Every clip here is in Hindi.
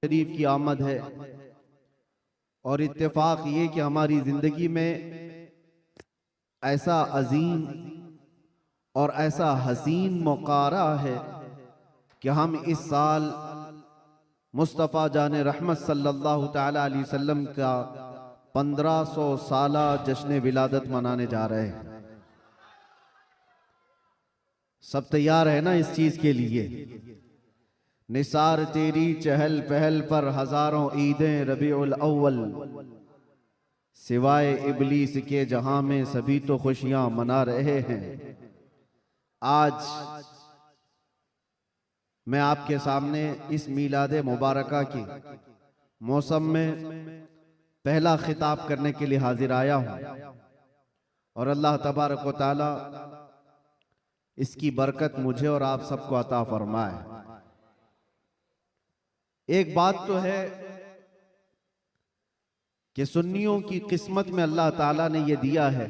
शरीफ की आमद है और इत्तेफाक ये कि हमारी जिंदगी में ऐसा अजीम और ऐसा हसीन मौका रहा है कि हम इस साल मुस्तफ़ा जान रहमत सल्लल्लाहु ताला अलैहि वसल्लम का 1500 साला जश्न विलादत मनाने जा रहे हैं। सब तैयार है ना इस चीज के लिए? निसार तेरी चहल पहल पर हजारों ईदें रबीउल अव्वल, सिवाय इबलीस के जहां में सभी तो खुशियां मना रहे हैं। आज मैं आपके सामने इस मीलाद मुबारका की मौसम में पहला खिताब करने के लिए हाजिर आया हूं और अल्लाह तबारक व तआला इसकी बरकत मुझे और आप सबको अता फरमाए। एक बात तो है कि सुन्नियों की किस्मत में अल्लाह ताला ने यह दिया है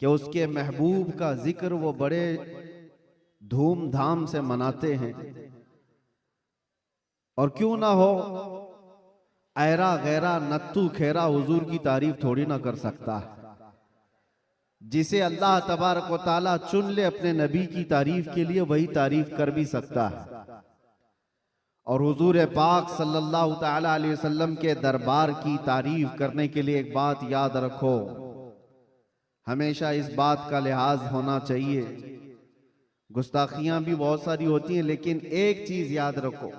कि उसके महबूब का जिक्र वो बड़े धूमधाम से मनाते हैं। और क्यों ना हो, ऐरा गैरा नत्तू खेरा हुजूर की तारीफ थोड़ी ना कर सकता है। जिसे अल्लाह तबारक व ताला चुन ले अपने नबी की तारीफ के लिए, वही तारीफ कर भी सकता है। और हुजूर पाक सल्लल्लाहु ताला अलैहि वसल्लम के दरबार की तारीफ करने के लिए एक बात याद रखो, हमेशा इस बात का लिहाज होना चाहिए। गुस्ताखियां भी बहुत सारी होती हैं, लेकिन एक चीज याद रखो,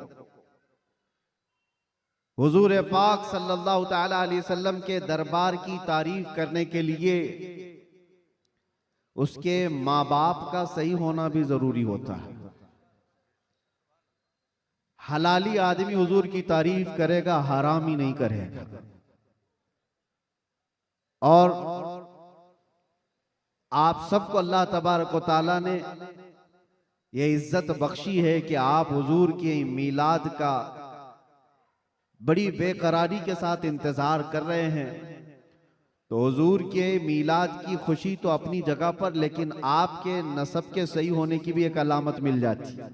हुजूर पाक सल्लल्लाहु ताला अलैहि वसल्लम के दरबार की तारीफ करने के लिए उसके माँ बाप का सही होना भी जरूरी होता है। हलाली आदमी हुजूर की तारीफ करेगा, हरामी नहीं करेगा। और आप सबको अल्लाह तबारक व तआला ने ये इज्जत बख्शी है कि आप हुजूर के मीलाद का बड़ी बेकरारी के साथ इंतजार कर रहे हैं। तो हुजूर के मीलाद की खुशी तो अपनी जगह पर, लेकिन आपके नसब के सही होने की भी एक अलामत मिल जाती है।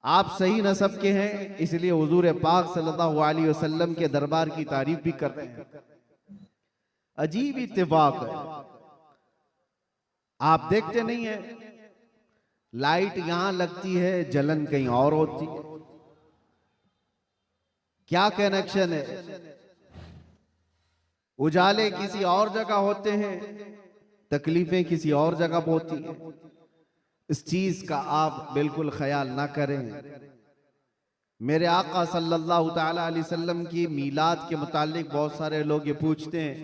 आप सही नसब के हैं, इसलिए हुजूर पाक सल्लल्लाहु अलैहि वसल्लम के दरबार की तारीफ भी कर रहे हैं। अजीब इत्तेफाक है, आप देखते नहीं है, लाइट यहां लगती है, जलन कहीं और होती है। क्या कनेक्शन है? उजाले किसी और जगह होते हैं, तकलीफें किसी और जगह होती हैं। इस चीज का आप बिल्कुल ख्याल ना करें। मेरे आका सल्लल्लाहु ताला अलैहि वसल्लम की मीलाद के मुतालिक बहुत सारे लोग ये पूछते हैं,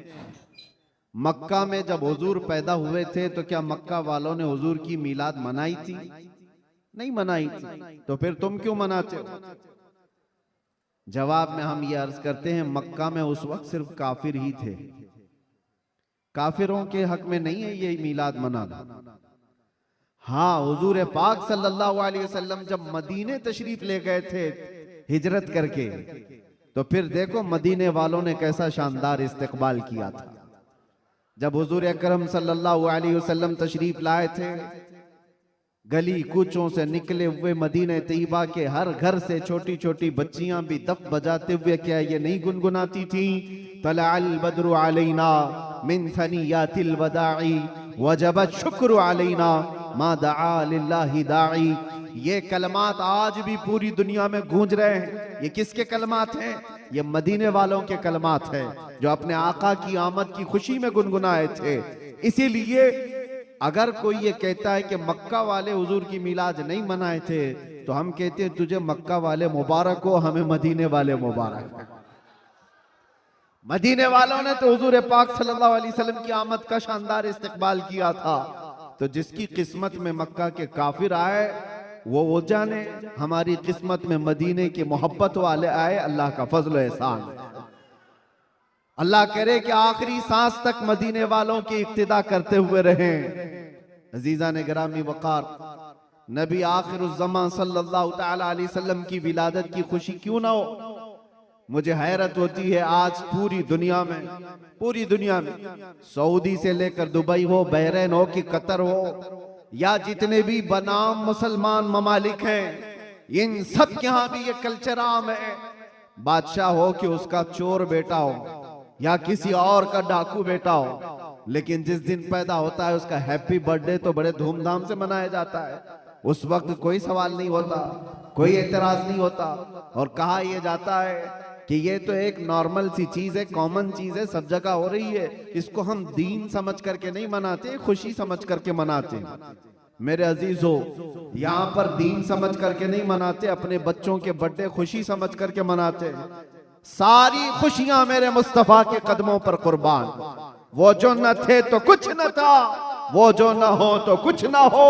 मक्का में जब हुजूर पैदा हुए थे तो क्या मक्का वालों ने हुजूर की मीलाद मनाई थी? नहीं मनाई थी, तो फिर तुम क्यों मनाते हो? जवाब में हम ये अर्ज करते हैं, मक्का में उस वक्त सिर्फ काफिर ही थे, काफिरों के हक में नहीं है ये मीलाद मनाना। हाँ, हुजूर पाक सल्लल्लाहु अलैहि वसल्लम जब मदीने तशरीफ ले गए थे हिजरत करके, तो फिर देखो मदीने वालों ने कैसा शानदार इस्तकबाल किया था। जब हुजूर अकरम सल्लल्लाहु अलैहि वसल्लम तशरीफ लाए थे, गली कूचों से निकले हुए मदीने तैयबा के हर घर से छोटी छोटी बच्चियां भी दफ बजाते हुए क्या ये नहीं गुनगुनाती थी, तलअल बद्रु अलैना मिन सनियातिल वदाई वजबत शुक्र अलैना मा दआ लिल्लाहि दाई। ये कलमात आज भी पूरी दुनिया में गूंज रहे हैं। ये किसके कलमात हैं? ये मदीने वालों के कलमात हैं, जो अपने आका की आमद की खुशी में गुनगुनाए थे। इसीलिए अगर कोई ये कहता है कि मक्का वाले हुजूर की मीलाद नहीं मनाए थे, तो हम कहते हैं तुझे मक्का वाले मुबारक हो, हमें मदीने वाले मुबारक। मदीने वालों ने तो हुजूर पाक सल्लल्लाहु अलैहि वसल्लम की आमद का शानदार इस्तकबाल किया था। तो जिसकी किस्मत में मक्का के काफिर आए वो जाने, हमारी किस्मत में मदीने की मोहब्बत वाले आए, अल्लाह का फजल एहसान। अल्लाह करे कि आखिरी सांस तक मदीने वालों की इक्तिदा करते हुए रहें। अजीजा ने गिरामी वकार, नबी आखिरुज़्ज़मान सल्लल्लाहु ताला अलैहि वसल्लम की विलादत की खुशी क्यों ना हो? मुझे हैरत होती है, आज पूरी दुनिया में सऊदी से लेकर दुबई हो, बहरीन हो कि कतर हो, या जितने भी बनाम मुसलमान ममालिक हैं, इन सब के यहां भी ये कल्चर आम है। बादशाह हो कि उसका चोर बेटा हो या किसी और का डाकू बेटा हो, लेकिन जिस दिन पैदा होता है उसका हैप्पी बर्थडे तो बड़े धूमधाम से मनाया जाता है। उस वक्त कोई सवाल नहीं होता, कोई एतराज नहीं होता, और कहा यह जाता है कि ये तो एक नॉर्मल सी चीज है, कॉमन चीज है, सब जगह हो रही है, इसको हम दीन समझ करके नहीं मनाते, खुशी समझ करके मनाते। मेरे अजीजों, यहाँ पर दीन समझ करके नहीं मनाते, अपने बच्चों के बर्थडे खुशी समझ करके मनाते। सारी खुशियां मेरे मुस्तफा के कदमों पर कुर्बान। वो जो न थे तो कुछ न था, वो जो न हो तो कुछ न हो,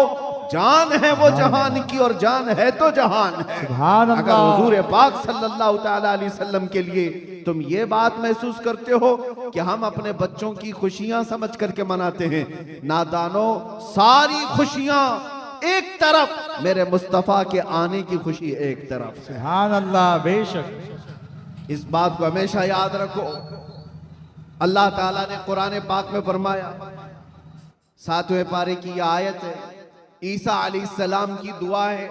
जान है वो जहान की और जान है तो जहान है। अगर हुजूर पाक सल्लल्लाहु तआला अलैहि वसल्लम के लिए तुम ये बात महसूस करते हो कि हम अपने बच्चों की खुशियां समझ करके मनाते हैं, नादानो, सारी खुशियां एक तरफ, मेरे मुस्तफा के आने की खुशी एक तरफ। सुभान अल्लाह, बेशक। इस बात को हमेशा याद रखो। अल्लाह ताला ने कुरान पाक में फरमाया, 7वें पारे की यह आयत है, ईसा अलैहिस्सलाम की दुआ है।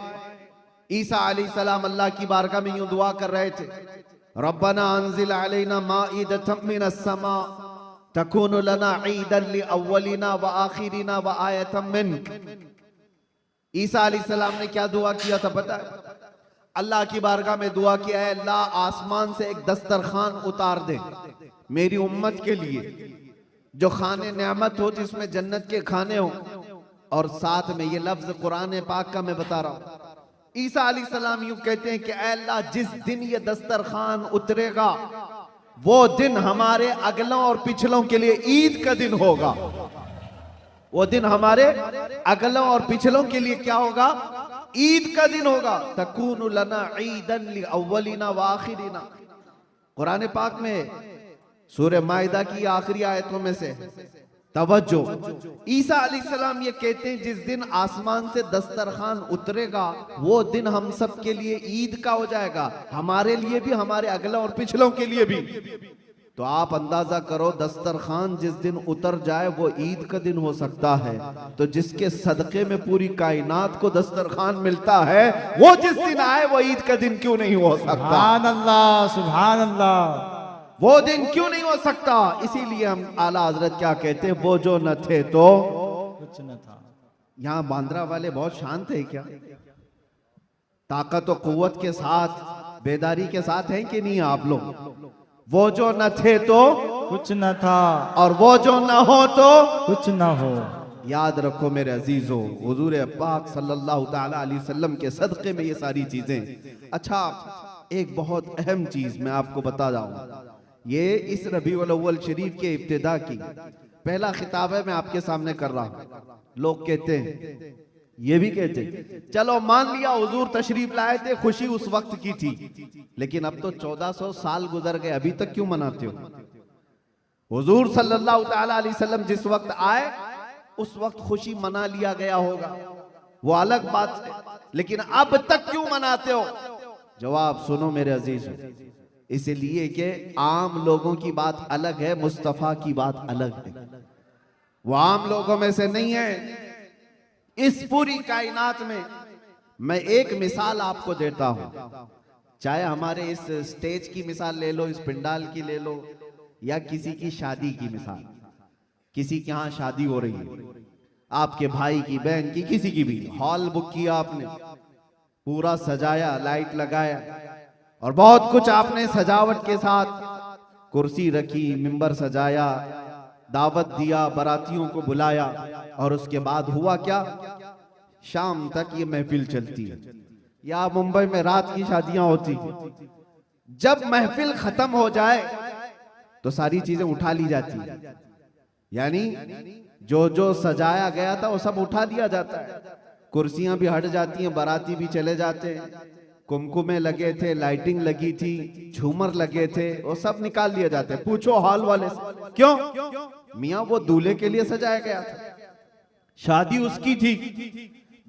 ईसा अलैहिस्सलाम अल्लाह की बारगाह में यूं दुआ कर रहे थे, रब्बना अंजिल अलैना माइदतम मिनस समा तकूनु लना ईदन लिअव्वलिना व आखिरिना व आयतम मिनक। ईसा अलैहिस्सलाम ने क्या दुआ किया था पता है? अल्लाह की बारगाह में दुआ किया है, अल्लाह आसमान से एक दस्तरखान उतार दे मेरी उम्मत के लिए, जो खाने नेमत हो, जिसमें जन्नत के खाने हो। और साथ में ये लफ्ज कुरान पाक का मैं बता रहा हूं। ईसा अलैहिस्सलाम यूं कहते हैं कि ऐ अल्लाह, जिस दिन ये दस्तरखान उतरेगा वो दिन हमारे अगलों और पिछलों के लिए ईद का दिन होगा। वो दिन हमारे अगलों और पिछलों के लिए क्या होगा? ईद का दिन होगा। तकूनु लना ईदन लिअव्वलिना व आखिरिना। कुरान पाक में सूरह माइदा की आखिरी आयतों में से तवज्जो, ईसा अलैहिस्सलाम ये कहते हैं जिस दिन आसमान से दस्तरखान उतरेगा वो दिन हम सब के लिए ईद का हो जाएगा, हमारे लिए भी, हमारे अगले और पिछलों के लिए भी। तो आप अंदाजा करो, दस्तरखान जिस दिन उतर जाए वो ईद का दिन हो सकता है, तो जिसके सदके में पूरी कायनात को दस्तरखान मिलता है, वो जिस दिन आए वो ईद का दिन क्यों नहीं हो सकता? सुभान अल्लाह, सुभान अल्लाह। वो दिन क्यों नहीं हो सकता? इसीलिए हम आला हजरत क्या कहते हैं, वो जो न थे तो कुछ न था। यहां बांद्रा वाले बहुत शांत है क्या? ताकत और कुव्वत के साथ, बेदारी के साथ हैं कि नहीं आप लोग? वो जो न थे तो कुछ न था, और वो जो न हो तो कुछ न हो। याद रखो मेरे अजीजों, हुजूर पाक सल्लल्लाहु तआला अलैहि वसल्लम के सदक़े में ये सारी चीजें। अच्छा, एक बहुत अहम चीज मैं आपको बता दूं, ये इस रबीउल अव्वल शरीफ के इब्तिदा की पहला खिताब है, मैं आपके सामने कर रहा हूं। लोग कहते हैं, ये भी कहते हैं, चलो मान लिया हुजूर तशरीफ लाए थे, खुशी उस वक्त की थी, लेकिन अब तो 1400 साल गुजर गए, अभी तक क्यों मनाते हो? हुजूर सल्लल्लाहु तआला अलैहि वसल्लम जिस वक्त आए उस वक्त खुशी मना लिया गया होगा, वो अलग बात है, लेकिन अब तक क्यों मनाते हो? जवाब सुनो मेरे अजीज, इसलिए कि आम लोगों की बात अलग है, मुस्तफा की बात अलग है। वो आम लोगों में से नहीं है। इस पूरी कायनात में मैं एक मिसाल आपको देता हूं, चाहे हमारे इस स्टेज की मिसाल ले लो, इस पंडाल की ले लो, या किसी की शादी की मिसाल। किसी के यहां शादी हो रही है, आपके भाई की, बहन की, किसी की भी, हॉल बुक किया आपने, पूरा सजाया, लाइट लगाया और बहुत कुछ आपने सजावट के साथ, कुर्सी रखी, मिंबर सजाया, दावत दिया, बारातियों को बुलाया, और उसके बाद हुआ क्या? शाम तक ये महफिल चलती है, या मुंबई में रात की शादियां होती। जब महफिल खत्म हो जाए तो सारी चीजें उठा ली जाती है, यानी जो जो सजाया गया था वो सब उठा दिया जाता है, कुर्सियां भी हट जाती हैं, बाराती भी चले जाते हैं, कुमकुमे लगे थे, लाइटिंग लगी थी, झूमर लगे थे, वो सब निकाल लिए जाते हैं। पूछो हॉल वाले से, क्यों? मियां वो दूल्हे के लिए सजाया गया था, शादी उसकी थी,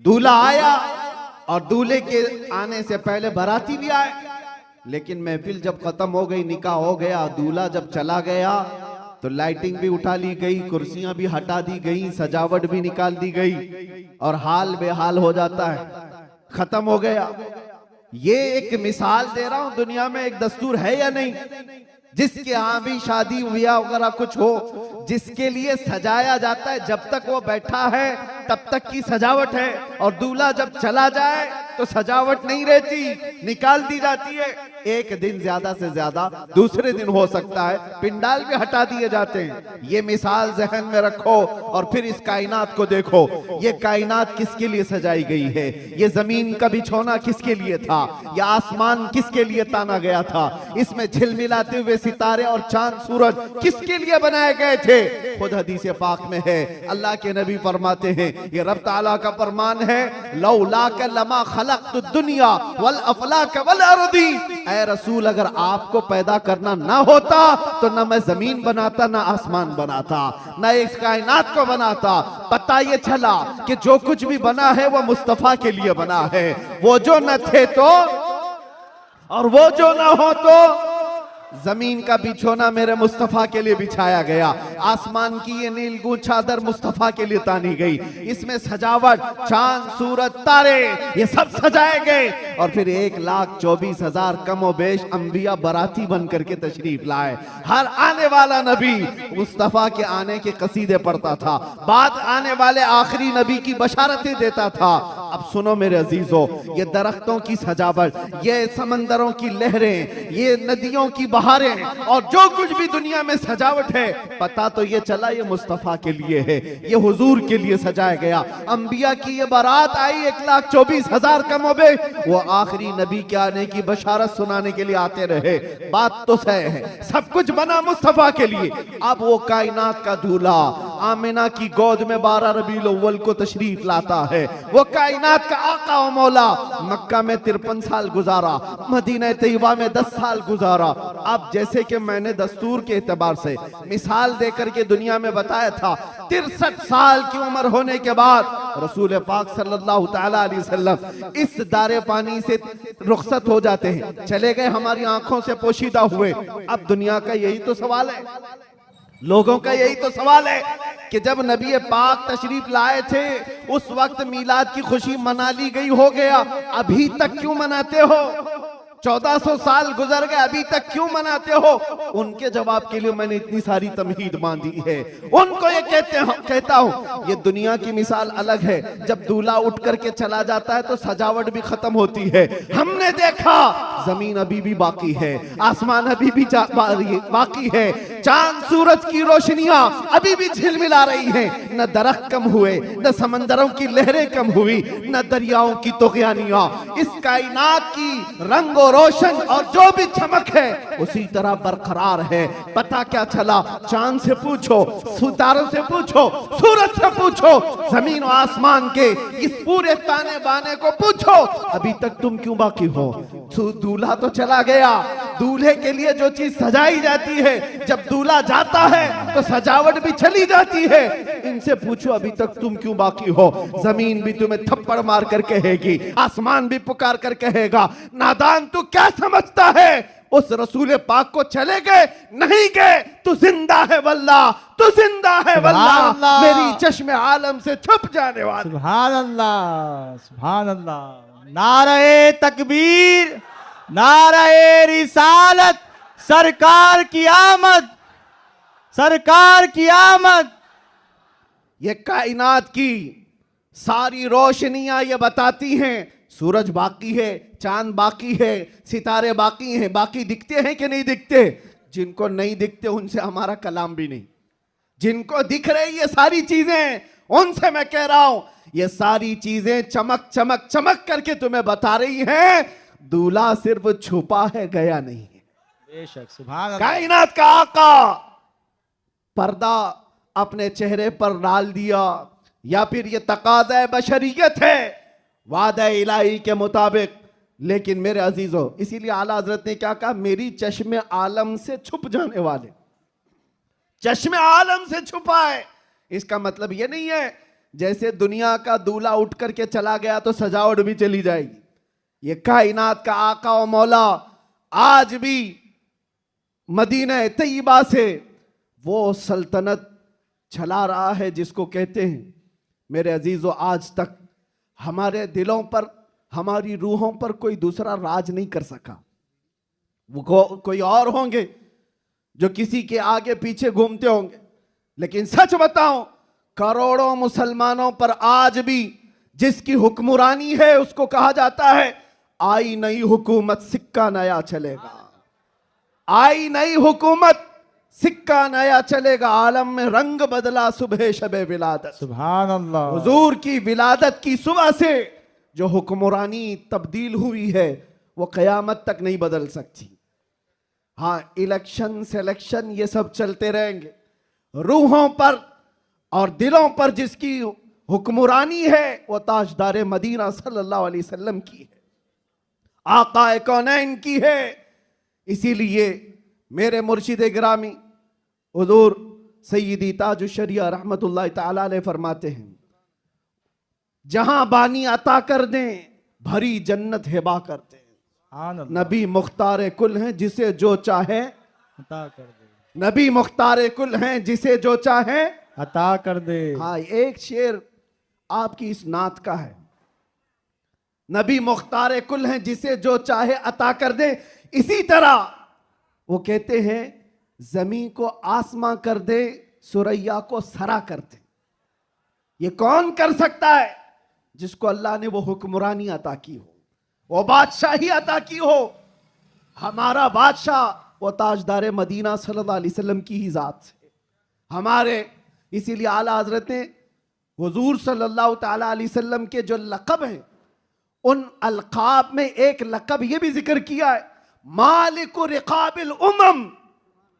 दूल्हा आया और दूल्हे के आने से पहले बाराती भी आए, लेकिन महफिल जब खत्म हो गई, निकाह हो गया, दूल्हा जब चला गया तो लाइटिंग भी उठा ली गई, कुर्सियां भी हटा दी गई, सजावट भी निकाल दी गई, और हाल बेहाल हो जाता है, खत्म हो गया। ये एक मिसाल दे रहा हूं, दुनिया में एक दस्तूर है या नहीं, जिसके यहाँ भी शादी ब्याह वगैरह कुछ हो, जिसके लिए सजाया जाता है, जब तक वो बैठा है तब तक की सजावट है, और दूल्हा जब चला जाए तो सजावट नहीं रहती, निकाल दी जाती है। एक दिन ज्यादा से ज्यादा दूसरे दिन हो सकता है, पिंडाल भी हटा दिए जाते हैं। ये मिसाल जहन में रखो और फिर इस कायनात को देखो। ये कायनात किसके लिए सजाई गई है? ये जमीन का बिछौना किसके लिए था? ये आसमान किसके लिए ताना गया था? इसमें झिलमिलाते हुए सितारे और चांद सूरज किसके लिए बनाए गए थे? खुद हदीस पाक में है, अल्लाह के नबी फरमाते हैं, ये रब ताला का फरमान है, लौला का लमा खलक़तु दुनिया वल अफलाक वल अर्दी। ऐ रसूल, अगर आपको पैदा करना ना होता तो ना मैं जमीन बनाता, ना आसमान बनाता, ना इस कायनात को बनाता। पता ये चला कि जो कुछ भी बना है वो मुस्तफा के लिए बना है। वो जो न थे तो और वो जो ना हो तो जमीन का बिछोना मेरे मुस्तफा के लिए बिछाया गया, आसमान की ये नीलगू चादर मुस्तफा के लिए तानी गई। इसमें सजावट, चांद सूरज तारे ये सब सजाए गए, और फिर 1,24,000 कमो बेश अंबिया बराती बन करके तशरीफ लाए। हर आने वाला नबी मुस्तफा के आने के कसीदे पढ़ता था, बाद आने वाले आखिरी नबी की बशारतें देता था। अब सुनो मेरे अजीजों, ये दरख्तों की सजावट, ये समंदरों की लहरें, ये नदियों की बहारें और जो कुछ भी दुनिया में सजावट है, पता तो ये चला ये मुस्तफा के लिए है, ये हुजूर के लिए सजाया गया। अंबिया की ये बारात आई 1,24,000 कमोबे, वो आखिरी नबी के आने की बशारत सुनाने के लिए आते रहे। बात तो सही है, सब कुछ बना मुस्तफा के लिए। अब वो कायनात का दूल्हा आमिना की गोद में 12 रबीउल अव्वल को तशरीफ लाता है। वो कायनात का आका व मौला मक्का में 53 साल गुजारा, मदीना तैयबा में 10 साल गुजारा। अब जैसे कि मैंने दस्तूर के एतबार से मिसाल देकर के दुनिया में बताया था, 63 साल की उम्र होने के बाद रसूल पाक सल्लल्लाहु तआला अलैहि वसल्लम इस दारे पानी से रुखसत हो जाते हैं, चले गए, हमारी आंखों से पोशीदा हुए। अब दुनिया का यही तो सवाल है, लोगों का यही तो सवाल है कि जब नबी पाक तशरीफ लाए थे उस वक्त मीलाद की खुशी मना ली गई, हो गया, अभी तक क्यों मनाते हो? 1400 साल गुजर गए, अभी तक क्यों मनाते हो? उनके जवाब के लिए मैंने इतनी सारी तमहीद बांधी है। उनको ये कहता हूं, ये दुनिया की मिसाल अलग है। जब दूल्हा उठ करके चला जाता है तो सजावट भी खत्म होती है। हमने देखा जमीन अभी भी बाकी है, आसमान अभी भी बाकी है, चांद सूरज की रोशनियां अभी भी झिलमिला रही हैं। न दरख्त कम हुए, न समंदरों की लहरें कम हुई, न दरियाओं की तुग़यानियां। इस कायनात की रंग और रोशन और जो भी चमक है उसी तरह बरकरार है। पता क्या चला? चांद से पूछो, सितारों से पूछो, सूरज से पूछो, जमीन और आसमान के इस पूरे ताने बाने को पूछो, अभी तक तुम क्यों बाकी हो? दूल्हा तो चला गया, दूल्हे के लिए जो चीज सजाई जाती है, जब दूल्हा जाता है तो सजावट भी चली जाती है। इनसे पूछो अभी तक तुम क्यों बाकी हो? जमीन भी तुम्हें थप्पड़ मार कर कहेगी, आसमान भी पुकार कर कहेगा, नादान तू क्या समझता है? उस रसूल पाक को चले गए नहीं गए, तू जिंदा है वल्लाह, तू जिंदा है वल्लाह, मेरी चश्मे आलम से छुप जाने वाला। सुभान अल्लाह, सुभान अल्लाह। नारे तकबीर, नारे रिसालत, सरकार की आमद, सरकार की आमद। ये कायनात की सारी रोशनियां ये बताती हैं, सूरज बाकी है, चांद बाकी है, सितारे बाकी हैं। बाकी दिखते हैं कि नहीं दिखते? जिनको नहीं दिखते उनसे हमारा कलाम भी नहीं। जिनको दिख रही ये सारी चीजें, उनसे मैं कह रहा हूं, ये सारी चीजें चमक चमक चमक करके तुम्हें बता रही हैं, दूल्हा सिर्फ छुपा है, गया नहीं है। बेशक, सुभान अल्लाह। कायनात का आका पर्दा अपने चेहरे पर डाल दिया, या फिर ये तकाज़ा बशरियत है वादा इलाही के मुताबिक। लेकिन मेरे अजीजों, इसीलिए आला हजरत ने क्या कहा? मेरी चश्मे आलम से छुप जाने वाले, चश्मे आलम से छुपा है। इसका मतलब ये नहीं है जैसे दुनिया का दूल्हा उठ करके चला गया तो सजावट भी चली जाएगी। ये कायनात का आका और मौला आज भी मदीना तैयबा से वो सल्तनत चला रहा है जिसको कहते हैं, मेरे अजीजों, आज तक हमारे दिलों पर हमारी रूहों पर कोई दूसरा राज नहीं कर सका। वो कोई और होंगे जो किसी के आगे पीछे घूमते होंगे, लेकिन सच बताऊं, करोड़ों मुसलमानों पर आज भी जिसकी हुक्मरानी है उसको कहा जाता है आई नई हुकूमत सिक्का नया चलेगा, आई नई हुकूमत सिक्का नया चलेगा। आलम में रंग बदला सुबह शबे विलादत, सुभान अल्लाह। हुजूर की विलादत की सुबह से जो हुक्मरानी तब्दील हुई है वो कयामत तक नहीं बदल सकती। हाँ, इलेक्शन सिलेक्शन ये सब चलते रहेंगे, रूहों पर और दिलों पर जिसकी हुक्मरानी है वो ताजदार मदीना सल्लल्लाहु अलैहि वसल्लम की है, आकाए कौनैन की है। इसीलिए मेरे मुर्शिद गिरामी हुजूर सैयदी ताजुश शरिया रहमतुल्लाह तआला अलैह फरमाते हैं, जहां बानी अता कर दें भरी जन्नत हिबा करते हैं। सुभान अल्लाह। नबी मुख्तार कुल हैं जिसे जो चाहे अता कर दे, नबी मुख्तार कुल हैं जिसे जो चाहे अता कर दे। हाँ, एक शेर आपकी इस नात का है, नबी मुख्तार कुल हैं जिसे जो चाहे अता कर दे। इसी तरह वो कहते हैं जमीन को आसमां कर दे, सुरैया को सरा कर दे। ये कौन कर सकता है? जिसको अल्लाह ने वो हुक्मरानी अता की हो, वो बादशाही अता की हो। हमारा बादशाह वो ताजदार मदीना सल्लल्लाहु अलैहि वसल्लम की ही जात है हमारे। इसीलिए आला हजरत ने हुजूर सल्लल्लाहु ताला अलैहि वसल्लम के जो लक़ब हैं उन अलक़ाब में एक लक़ब ये भी जिक्र किया है, मालिकु रिक़ाबिल उमम,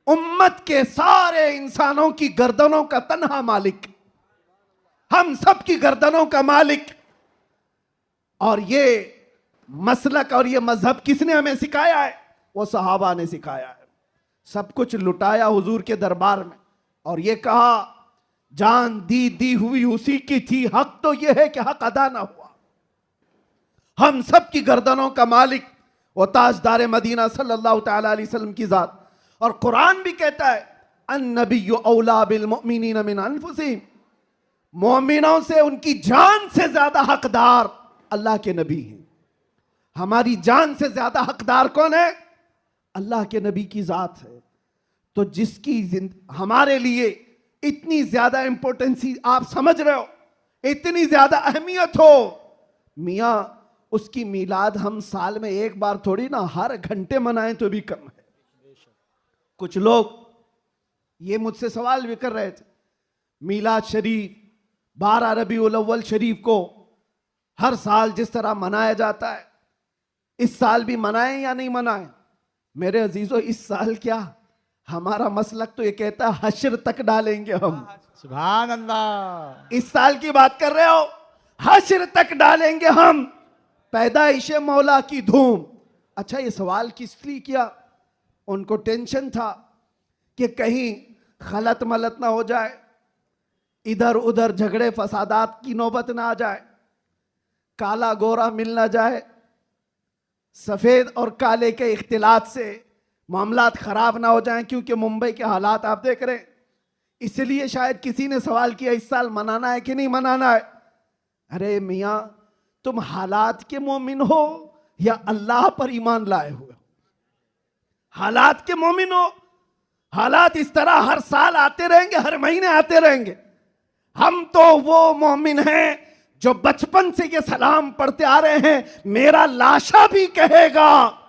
उम्मत के सारे इंसानों की गर्दनों का तन्हा मालिक, हम सब की गर्दनों का मालिक। और ये मसलक और ये मजहब किसने हमें सिखाया है? वो सहाबा ने सिखाया है। सब कुछ लुटाया हुजूर के दरबार में और ये कहा जान दी हुई उसी की थी, हक तो ये है कि हक अदा ना हुआ। हम सब की गर्दनों का मालिक वो ताजदार मदीना सल्लल्लाहु ताला अलैहि वसल्लम की जात। और कुरान भी कहता है अन्नबिय्यु औला बिल मुमिनीना मिन अनफुसिहिम, मोमिनों से उनकी जान से ज्यादा हकदार अल्लाह के नबी हैं। हमारी जान से ज्यादा हकदार कौन है? अल्लाह के नबी की जात है। तो जिसकी हमारे लिए इतनी ज्यादा इंपॉर्टेंसी आप समझ रहे हो, इतनी ज्यादा अहमियत हो, मियां उसकी मिलाद हम साल में एक बार थोड़ी ना हर घंटे मनाएं तो भी कम है। कुछ लोग ये मुझसे सवाल भी कर रहे थे, मिलाद शरीफ 12 रबीउल अव्वल शरीफ को हर साल जिस तरह मनाया जाता है इस साल भी मनाएं या नहीं मनाएं? मेरे अजीजों, इस साल क्या, हमारा मसलक तो ये कहता है हश्र तक डालेंगे हम। सुभान अल्लाह। इस साल की बात कर रहे हो, हश्र तक डालेंगे हम, पैदाइश मौला की धूम। अच्छा, ये सवाल किस लिए किया? उनको टेंशन था कि कहीं खलत मलत ना हो जाए, इधर उधर झगड़े फसादात की नौबत ना आ जाए, काला गोरा मिल ना जाए, सफेद और काले के इख्तिलात से मामलात खराब ना हो जाएं, क्योंकि मुंबई के हालात आप देख रहे हैं। इसलिए शायद किसी ने सवाल किया इस साल मनाना है कि नहीं मनाना है। अरे मियां, तुम हालात के मोमिन हो या अल्लाह पर ईमान लाए हुए हो? हालात के मोमिन हो। हालात इस तरह हर साल आते रहेंगे, हर महीने आते रहेंगे। हम तो वो मोमिन हैं जो बचपन से ये सलाम पढ़ते आ रहे हैं, मेरा लाशा भी कहेगा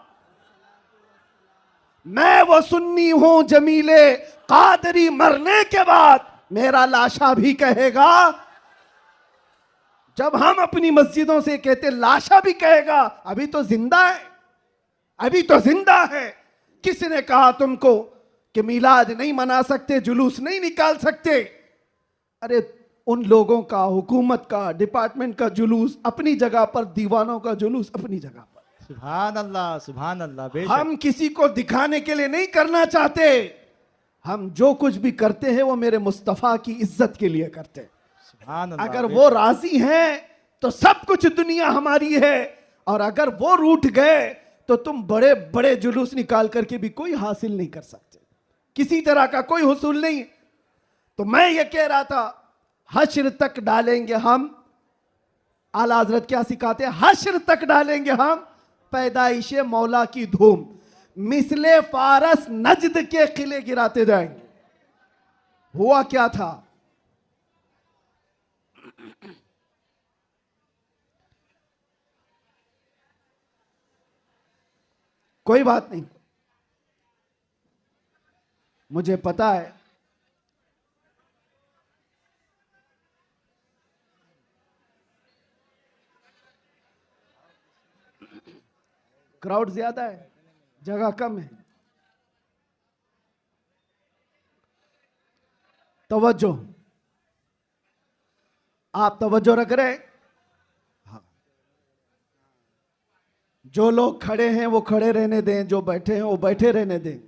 मैं वो सुन्नी हूं जमीले कादरी, मरने के बाद मेरा लाशा भी कहेगा। जब हम अपनी मस्जिदों से कहते लाशा भी कहेगा, अभी तो जिंदा है, अभी तो जिंदा है। किसने कहा तुमको कि मिलाद नहीं मना सकते, जुलूस नहीं निकाल सकते? अरे उन लोगों का, हुकूमत का, डिपार्टमेंट का जुलूस अपनी जगह पर, दीवानों का जुलूस अपनी जगह पर। सुभान अल्लाह, सुभान अल्लाह। बेशक हम किसी को दिखाने के लिए नहीं करना चाहते। हम जो कुछ भी करते हैं वो मेरे मुस्तफा की इज्जत के लिए करते हैं। सुभान अल्लाह। अगर वो राजी हैं तो सब कुछ दुनिया हमारी है, और अगर वो रूठ गए तो तुम बड़े बड़े जुलूस निकाल करके भी कोई हासिल नहीं कर सकते, किसी तरह का कोई हुसूल नहीं। तो मैं ये कह रहा था हश्र तक डालेंगे हम, आला हजरत क्या सिखाते हैं, हश्र तक डालेंगे हम पैदाइश मौला की धूम, मिसले फारस नजद के किले गिराते जाएंगे। हुआ क्या था, कोई बात नहीं, मुझे पता है क्राउड ज्यादा है, जगह कम है। तवज्जो, आप तवज्जो रख रहे हैं। हाँ। जो लोग खड़े हैं वो खड़े रहने दें, जो बैठे हैं वो बैठे रहने दें।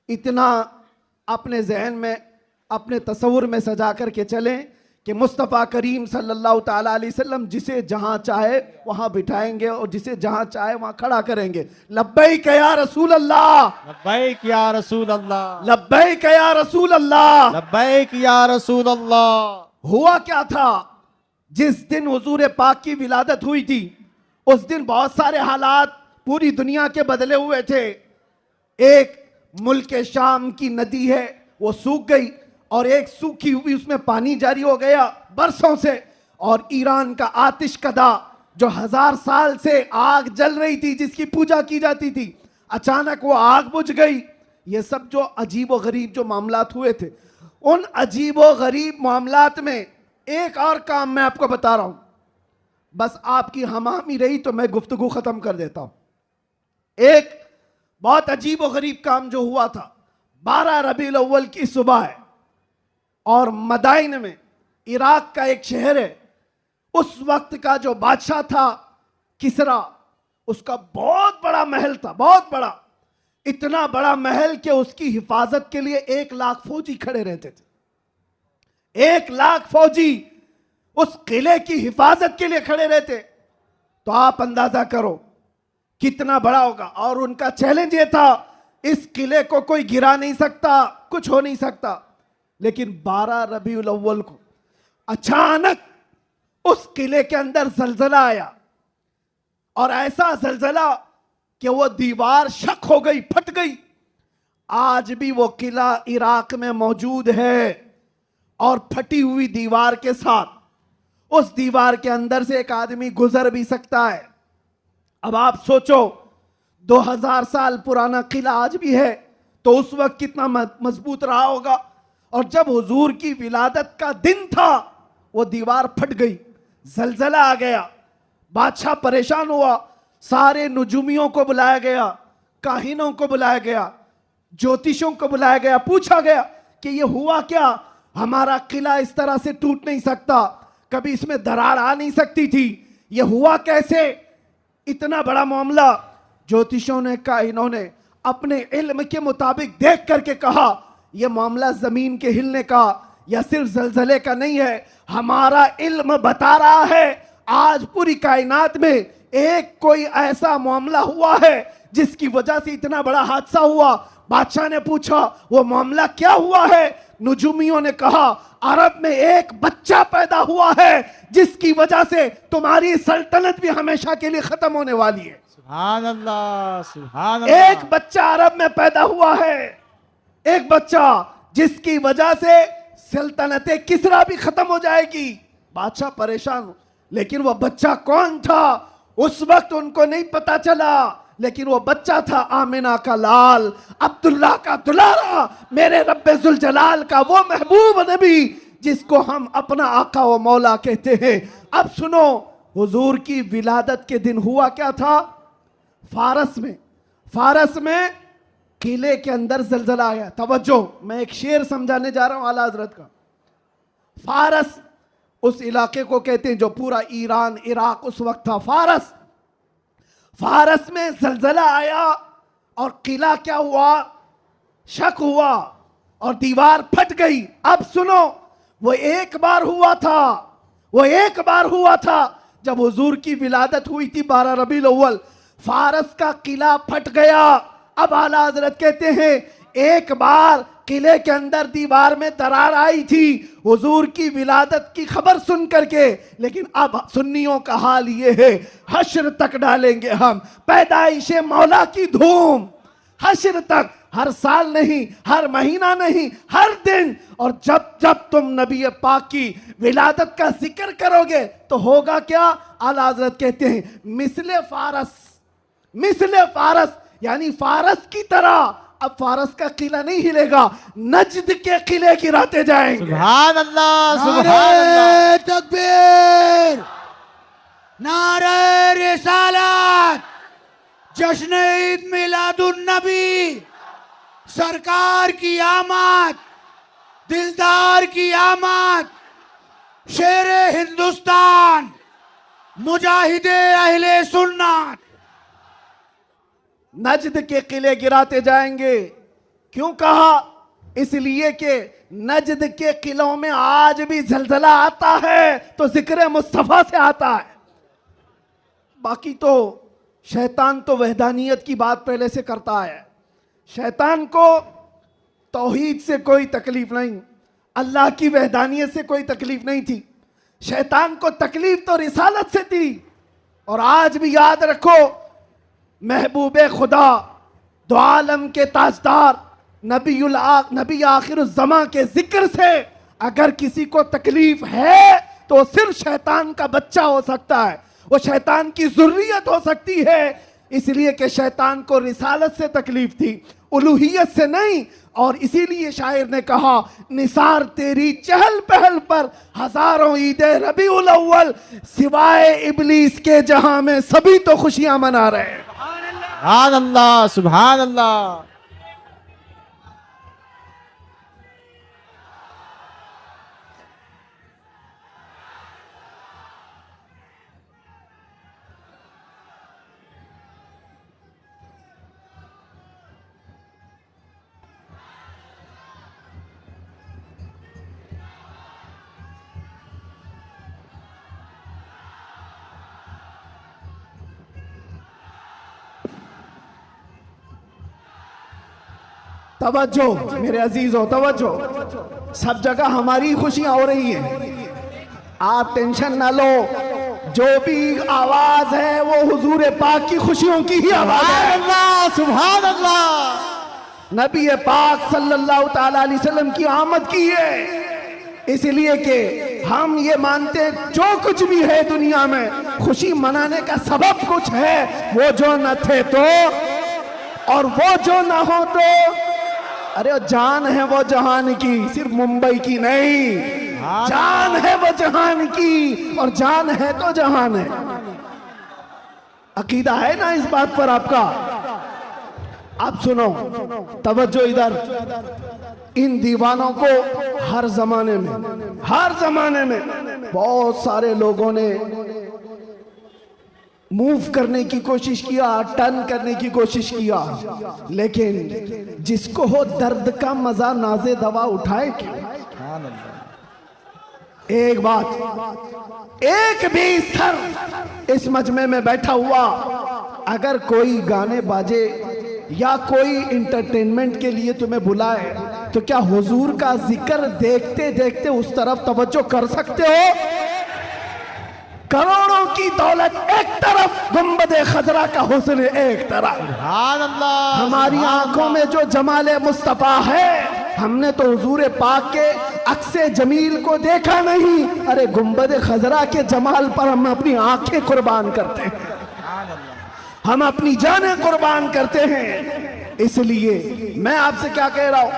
इतना अपने जहन में, अपने तस्वुर में सजा करके चलें कि मुस्तफ़ा करीम सल्लल्लाहु ताला अलैहि वसल्लम जिसे जहां चाहे वहां बिठाएंगे और जिसे जहां चाहे वहां खड़ा करेंगे। लब्बैक या रसूल अल्लाह, लब्बैक या रसूल अल्लाह, लब्बैक या रसूल अल्लाह, लब्बैक या रसूल अल्लाह। हुआ क्या था, जिस दिन हुजूर पाक की विलादत हुई थी उस दिन बहुत सारे हालात पूरी दुनिया के बदले हुए थे। एक मुल्क शाम की नदी है वो सूख गई और एक सूखी हुई उसमें पानी जारी हो गया बरसों से, और ईरान का आतिश कदा जो 1000 साल से आग जल रही थी, जिसकी पूजा की जाती थी, अचानक वो आग बुझ गई। ये सब जो अजीब व गरीब जो मामलात हुए थे, उन अजीब व गरीब मामलात में एक और काम मैं आपको बता रहा हूं, बस आपकी हमामी रही तो मैं गुफ्तगू खत्म कर देता हूं। एक बहुत अजीब व गरीब काम जो हुआ था, 12 रबीउल अव्वल की सुबह है और मदाइन में, इराक का एक शहर है, उस वक्त का जो बादशाह था किसरा, उसका बहुत बड़ा महल था, बहुत बड़ा, इतना बड़ा महल कि उसकी हिफाजत के लिए 1 लाख फौजी खड़े रहते थे। 1 लाख फौजी उस किले की हिफाजत के लिए खड़े रहते, तो आप अंदाजा करो कितना बड़ा होगा। और उनका चैलेंज ये था, इस किले को कोई गिरा नहीं सकता, कुछ हो नहीं सकता। लेकिन 12 रबीउल अव्वल को अचानक उस किले के अंदर जलजला आया, और ऐसा जलजला कि वो दीवार शक हो गई, फट गई। आज भी वो किला इराक में मौजूद है, और फटी हुई दीवार के साथ उस दीवार के अंदर से एक आदमी गुजर भी सकता है। अब आप सोचो, 2000 साल पुराना किला आज भी है, तो उस वक्त कितना मजबूत रहा होगा। और जब हुजूर की विलादत का दिन था, वो दीवार फट गई, जलजला आ गया, बादशाह परेशान हुआ, सारे नुजुमियों को बुलाया गया, काहिनों को बुलाया गया, ज्योतिषों को बुलाया गया, पूछा गया कि ये हुआ क्या, हमारा किला इस तरह से टूट नहीं सकता, कभी इसमें दरार आ नहीं सकती थी, ये हुआ कैसे, इतना बड़ा मामला। ज्योतिषों ने, काहिनों ने अपने इल्म के मुताबिक देख करके कहा, यह मामला जमीन के हिलने का या सिर्फ जलजले का नहीं है, हमारा इल्म बता रहा है आज पूरी कायनात में एक कोई ऐसा मामला हुआ है जिसकी वजह से इतना बड़ा हादसा हुआ। बादशाह ने पूछा वो मामला क्या हुआ है, नुजुमियों ने कहा अरब में एक बच्चा पैदा हुआ है जिसकी वजह से तुम्हारी सल्तनत भी हमेशा के लिए खत्म होने वाली है। सुभान अल्लाह, सुभान अल्लाह। एक बच्चा अरब में पैदा हुआ है, एक बच्चा जिसकी वजह से सल्तनत किसरा भी खत्म हो जाएगी। बादशाह परेशान, लेकिन वो बच्चा कौन था उस वक्त उनको नहीं पता चला, लेकिन वो बच्चा था आमिना का लाल, अब्दुल्ला का दुलारा, मेरे रब्बे जुल जलाल का वो महबूब नबी जिसको हम अपना आका व मौला कहते हैं। अब सुनो, हुजूर की विलादत के दिन हुआ क्या था, फारस में किले के अंदर जलजला आया। तवज्जो, मैं एक शेर समझाने जा रहा हूं आला हजरत का। फारस उस इलाके को कहते हैं जो पूरा ईरान, इराक उस वक्त था। फारस में जलजला आया और किला क्या हुआ, शक हुआ और दीवार फट गई। अब सुनो, वो एक बार हुआ था जब हुजूर की विलादत हुई थी 12 रबीउल अव्वल, फारस का किला फट गया। अब आला हजरत कहते हैं एक बार किले के अंदर दीवार में दरार आई थी हुजूर की विलादत की खबर सुन करके, लेकिन अब सुन्नियों का हाल ये है, हश्र तक डालेंगे हम पैदाइश मौला की धूम, हश्र तक, हर साल नहीं, हर महीना नहीं, हर दिन। और जब जब तुम नबी पाक की विलादत का जिक्र करोगे तो होगा क्या? आला हज़रत कहते हैं मिसले फारस, यानी फारस की तरह। अब फारस का किला नहीं हिलेगा, नजद के किले गिराते जाएंगे। सुभान अल्लाह, सुभान अल्लाह। नारे तकबीर, नारे रिसालत, जश्न ईद मिलादुन नबी, सरकार की आमद, दिलदार की आमद, शेरे हिंदुस्तान, मुजाहिदे अहले सुन्नत। नजद के किले गिराते जाएंगे। क्यों कहा? इसलिए कि नजद के किलों में आज भी जलजला आता है तो जिक्र मुस्तफा से आता है। बाकी तो शैतान तो वहदानियत की बात पहले से करता है। शैतान को तौहीद से कोई तकलीफ नहीं, अल्लाह की वहदानियत से कोई तकलीफ नहीं थी। शैतान को तकलीफ तो रिसालत से थी। और आज भी याद रखो, महबूब खुदा, दो आलम के ताजदार, नबी आखिरुज़्ज़मा के जिक्र से अगर किसी को तकलीफ है तो सिर्फ शैतान का बच्चा हो सकता है, वो शैतान की ज़ुर्रियत हो सकती है। इसलिए कि शैतान को रिसालत से तकलीफ थी, उलूहियत से नहीं। और इसीलिए शायर ने कहा, निसार तेरी चहल पहल पर हजारों ईदे रबीउल अव्वल, सिवाय इबलीस के जहां में सभी तो खुशियां मना रहे हैं। सुभान अल्लाह, सुभान अल्लाह। तवज्जो मेरे अजीजों, तवज्जो। सब जगह हमारी खुशियां हो रही हैं, आप टेंशन ना लो। जो भी आवाज है वो हुजूर पाक की खुशियों की ही आवाज है। सुभान अल्लाह, सुभान अल्लाह। नबी पाक सल्लल्लाहु ताला अलैहि वसल्लम की आमद की है। इसलिए कि हम ये मानते हैं जो कुछ भी है दुनिया में खुशी मनाने का सबब कुछ है। वो जो न थे तो, और वो जो ना हो तो, अरे जान है वो जहान की, सिर्फ मुंबई की नहीं, जान है वो जहान की, और जान है तो जहान है। अकीदा है ना इस बात पर आपका? आप सुनो, तवज्जो इधर। इन दीवानों को हर जमाने में बहुत सारे लोगों ने मूव करने की कोशिश किया, टर्न करने की कोशिश किया, लेकिन जिसको हो दर्द का मजा नाज़े दवा उठाए क्यों? एक बात, एक भी सर इस मजमे में बैठा हुआ अगर कोई गाने बाजे या कोई इंटरटेनमेंट के लिए तुम्हें बुलाए तो क्या हुजूर का जिक्र देखते देखते उस तरफ तवज्जो कर सकते हो? करोड़ों की दौलत एक तरफ, गुंबदे खजरा का हुस्न एक तरफ। सुभान अल्लाह। हमारी आंखों में जो जमाले मुस्तफा है, हमने तो हुजूर पाक के अक्से जमील को देखा नहीं, अरे गुंबदे खजरा के जमाल पर हम अपनी आंखें कुर्बान करते हैं, हम अपनी जानें कुर्बान करते हैं। इसलिए मैं आपसे क्या कह रहा हूं,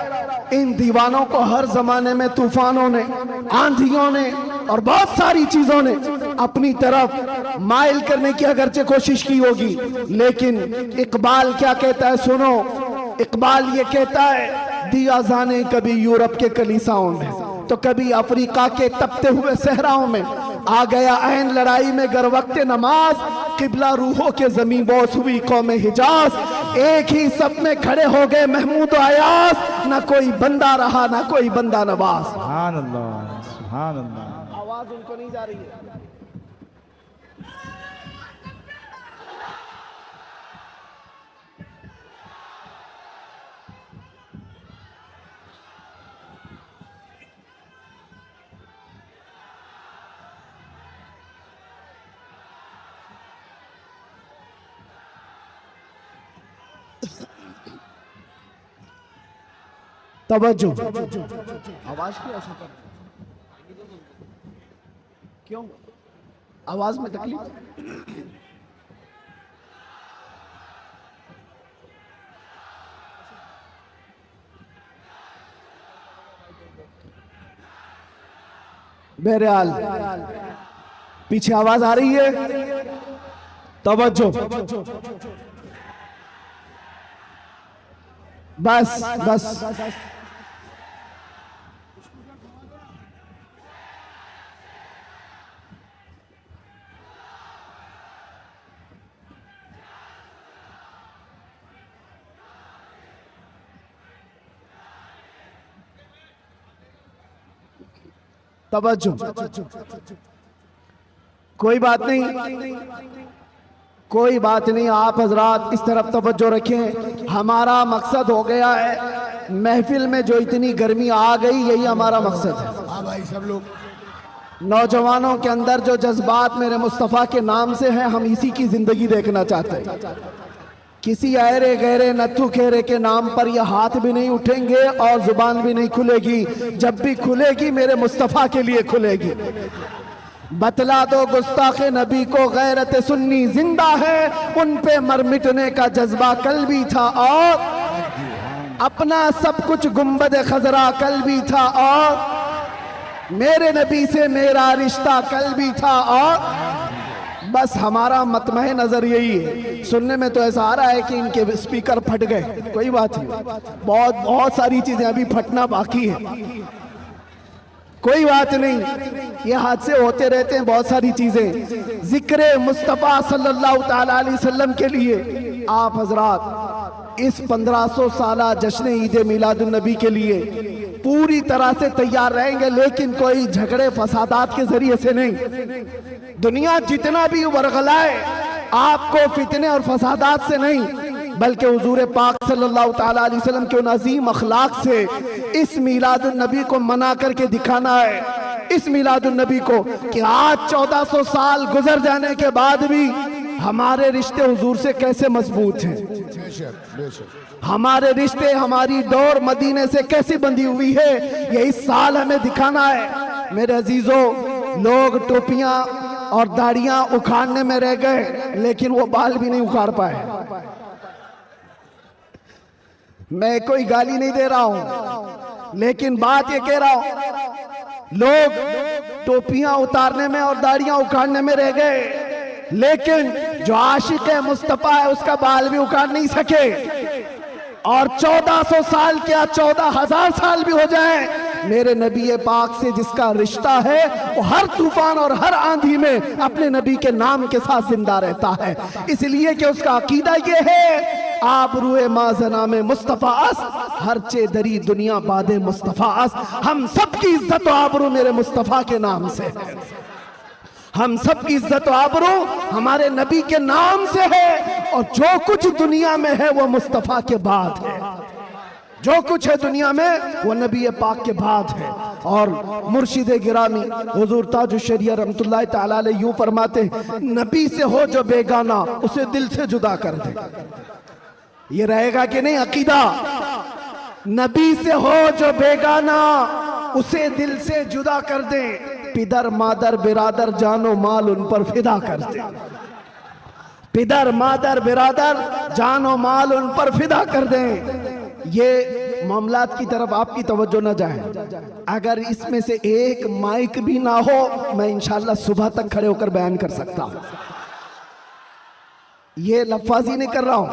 इन दीवानों को हर जमाने में तूफानों ने, आंधियों ने और बहुत सारी चीजों ने अपनी तरफ माइल करने की अगरचे कोशिश की होगी, लेकिन इकबाल क्या कहता है सुनो। इकबाल ये कहता है, दिया जाने कभी यूरोप के कलीसाओं में तो कभी अफ्रीका के तपते हुए सहराओं में, आ गया ऐन लड़ाई में गर वक्त नमाज, किबला रूहों के जमीन बोस हुई कौम हिजाज। एक ही सब में खड़े हो गए महमूद अयास, ना कोई बंदा रहा ना कोई बंदा नवाज। सुभान अल्लाह, सुभान अल्लाह। आवाज उनको नहीं जा रही है। तवज्जो। आवाज क्यों ऐसा कर, क्यों आवाज में तकलीफ? बहरहाल पीछे आवाज आ रही है, तवज्जो। बस बस तवज्जो। कोई बात नहीं, कोई बात नहीं, आप हजरात इस तरफ तवज्जो रखें। हमारा मकसद हो गया है, महफिल में जो इतनी गर्मी आ गई, यही हमारा मकसद है। हाँ भाई, सब लोग नौजवानों के अंदर जो जज्बात मेरे मुस्तफ़ा के नाम से हैं, हम इसी की जिंदगी देखना चाहते हैं। किसी ऐरे गहरे नत्थु खेरे के नाम पर यह हाथ भी नहीं उठेंगे और जुबान भी नहीं खुलेगी। जब भी खुलेगी मेरे मुस्तफ़ा के लिए खुलेगी। बतला दो गुस्ताखे नबी को गैरत सुन्नी जिंदा है, उन पे मर मिटने का जज्बा कल भी था और अपना सब कुछ गुंबद खजरा कल भी था और मेरे नबी से मेरा रिश्ता कल भी था। और बस हमारा मतमह नजर यही है। सुनने में तो ऐसा आ रहा है कि इनके स्पीकर फट गए, कोई बात नहीं, बहुत सारी चीजें अभी फटना बाकी है, कोई बात नहीं, ये हादसे होते रहते हैं, बहुत सारी चीजें। जिक्र मुस्तफ़ा सल्लल्लाहु ताला अलैहि वसल्लम के लिए आप हजरात इस 1500 साला जश्न ईद मिलादुन नबी के लिए पूरी तरह से तैयार रहेंगे, लेकिन कोई झगड़े फसादात के जरिए से नहीं। दुनिया जितना भी वर्गलाए, आपको फितने और फसादात से नहीं, बल्कि हुजूर पाक सल्लल्लाहु ताला अलैहि वसल्लम के उन अजीम अखलाक से इस मिलादुन नबी को मना करके दिखाना है। इस मिलादुन नबी को कि आज 1400 साल गुजर जाने के बाद भी हमारे रिश्ते हुजूर से कैसे मजबूत हैं, हमारे रिश्ते, हमारी डोर मदीने से कैसी बंधी हुई है, ये इस साल हमें दिखाना है। मेरे अजीजों, लोग टोपियां और दाढ़ियां उखाड़ने में रह गए, लेकिन वो बाल भी नहीं उखाड़ पाए। मैं कोई गाली नहीं दे रहा हूं, लेकिन बात ये कह रहा हूं, लोग टोपियां उतारने में और दाढ़ियां उखाड़ने में रह गए, लेकिन जो आशिक है मुस्तफा है, उसका बाल भी उखाड़ नहीं सके। और 1400 साल क्या 14,000 साल भी हो जाए, मेरे नबी पाक से जिसका रिश्ता है, वो हर तूफान और हर आंधी में अपने नबी के नाम के साथ जिंदा रहता है। इसलिए कि उसका अकीदा ये है, आबरूए माजना में मुस्तफा अस, हर चे दरी दुनिया बादे मुस्तफा अस। हम सबकी इज्जत और आबरू मेरे मुस्तफा के नाम से है, हम सबकी इज्जत और आबरू हमारे नबी के नाम से है, और जो कुछ दुनिया में है वो मुस्तफा के बाद है, जो कुछ है दुनिया में वो नबी पाक के बाद है। और मुर्शिद गिरामी हुजूर ताजुश शरिया रहमतुल्लाह तआला अलैह यूं फरमाते, नबी से हो जो बेगाना, उसे दिल से जुदा कर दे। ये रहेगा कि नहीं अकीदा? नबी से हो जो बेगाना, उसे दिल से जुदा कर दे। पिदर मादर बिरादर जानो माल उन पर फिदा कर दे। पिदर मादर बिरादर जानो माल उन पर फिदा कर दें। ये मामलात की तरफ आपकी तवज्जो न जाए। अगर इसमें से एक माइक भी ना हो, मैं इंशाल्लाह सुबह तक खड़े होकर बयान कर सकता हूं। ये लफाजी नहीं कर रहा हूं,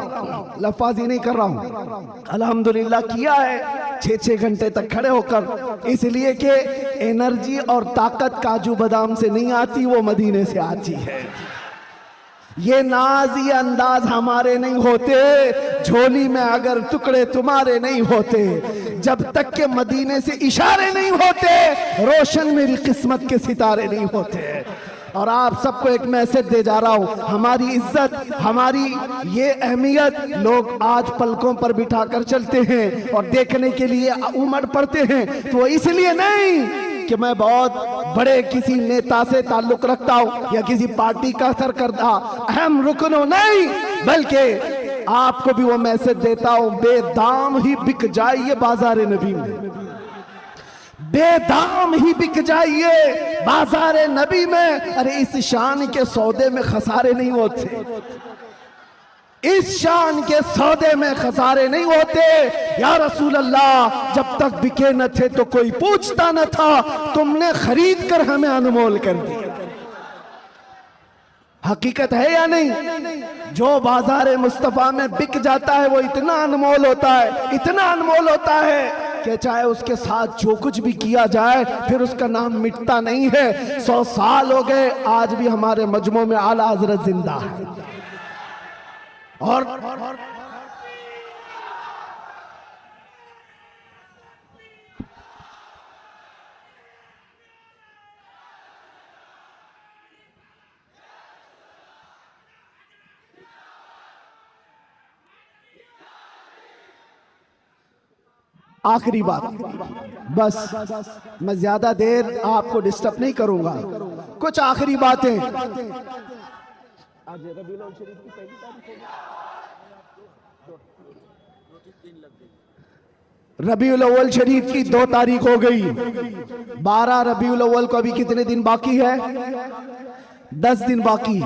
लफाजी नहीं कर रहा हूं। अल्हम्दुलिल्लाह किया है 6-6 घंटे तक खड़े होकर, इसलिए कि एनर्जी और ताकत काजू बादाम से नहीं आती, वो मदीने से आती है। ये नाज, ये अंदाज हमारे नहीं होते, झोली में अगर टुकड़े तुम्हारे नहीं होते, जब तक के मदीने से इशारे नहीं होते, रोशन मेरी किस्मत के सितारे नहीं होते। और आप सबको एक मैसेज दे जा रहा हूं, हमारी इज्जत, हमारी ये अहमियत लोग आज पलकों पर बिठा कर चलते हैं और देखने के लिए उमड़ पड़ते हैं, तो इसलिए नहीं कि मैं बहुत बड़े किसी नेता से ताल्लुक रखता हूं या किसी पार्टी का सरकर्दा अहम रुकन हो, नहीं, बल्कि आपको भी वो मैसेज देता हूं, बेदाम ही बिक जाइए बाजार नबी में, बेदाम ही बिक जाइए बाजार नबी में। अरे इस शान के सौदे में खसारे नहीं होते, इस शान के सौदे में खसारे नहीं होते। या रसूल अल्लाह, जब तक बिके न थे तो कोई पूछता न था, तुमने खरीद कर हमें अनमोल कर दिया। हकीकत है या नहीं? जो बाजार मुस्तफा में बिक जाता है वो इतना अनमोल होता है, इतना अनमोल होता है कि चाहे उसके साथ जो कुछ भी किया जाए फिर उसका नाम मिटता नहीं है। 100 साल हो गए, आज भी हमारे मजमू में आला हजरत जिंदा है। और आखिरी बात, बस मैं ज्यादा देर आपको डिस्टर्ब नहीं करूंगा, कुछ आखिरी बातें। रबीउल अव्वल शरीफ की 2 तारीख हो गई, 12 रबीउल अव्वल को अभी कितने दिन बाकी है? 10 दिन बाकी।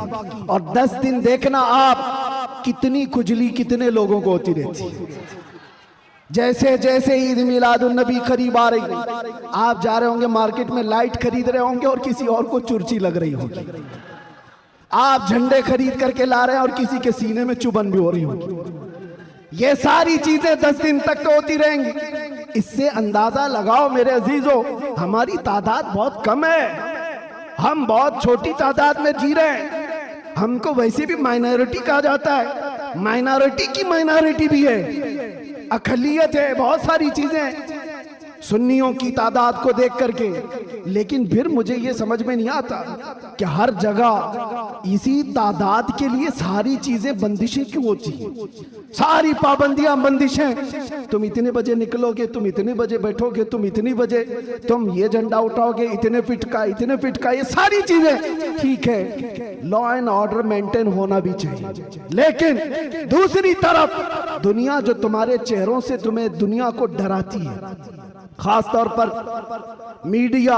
और 10 दिन देखना आप कितनी खुजली कितने लोगों को होती रहती। जैसे जैसे ईद मिलादुन नबी करीब आ रही, आप जा रहे होंगे मार्केट में, लाइट खरीद रहे होंगे और किसी और को चुर्ची लग रही होगी। आप झंडे खरीद करके ला रहे हैं और किसी के सीने में चुभन भी हो रही होगी। ये सारी चीजें 10 दिन तक तो होती रहेंगी। इससे अंदाजा लगाओ मेरे अजीजों, हमारी तादाद बहुत कम है, हम बहुत छोटी तादाद में जी रहे हैं। हमको वैसे भी माइनॉरिटी कहा जाता है, माइनॉरिटी की माइनॉरिटी भी है, अकलियत है, बहुत सारी चीजें सुन्नियों की तादाद को देख करके। लेकिन फिर मुझे ये समझ में नहीं आता कि हर जगह इसी तादाद के लिए सारी चीजें बंदिशें क्यों होती हैं, सारी पाबंदियां बंदिशें। तुम इतने बजे निकलोगे, तुम इतने बजे बैठोगे, तुम इतनी बजे तुम ये झंडा उठाओगे, इतने फिट का, इतने फिट का, ये सारी चीजें ठीक है, लॉ एंड ऑर्डर मेंटेन होना भी चाहिए। लेकिन दूसरी तरफ दुनिया जो तुम्हारे चेहरों से तुम्हें दुनिया को डराती है, खास तौर पर मीडिया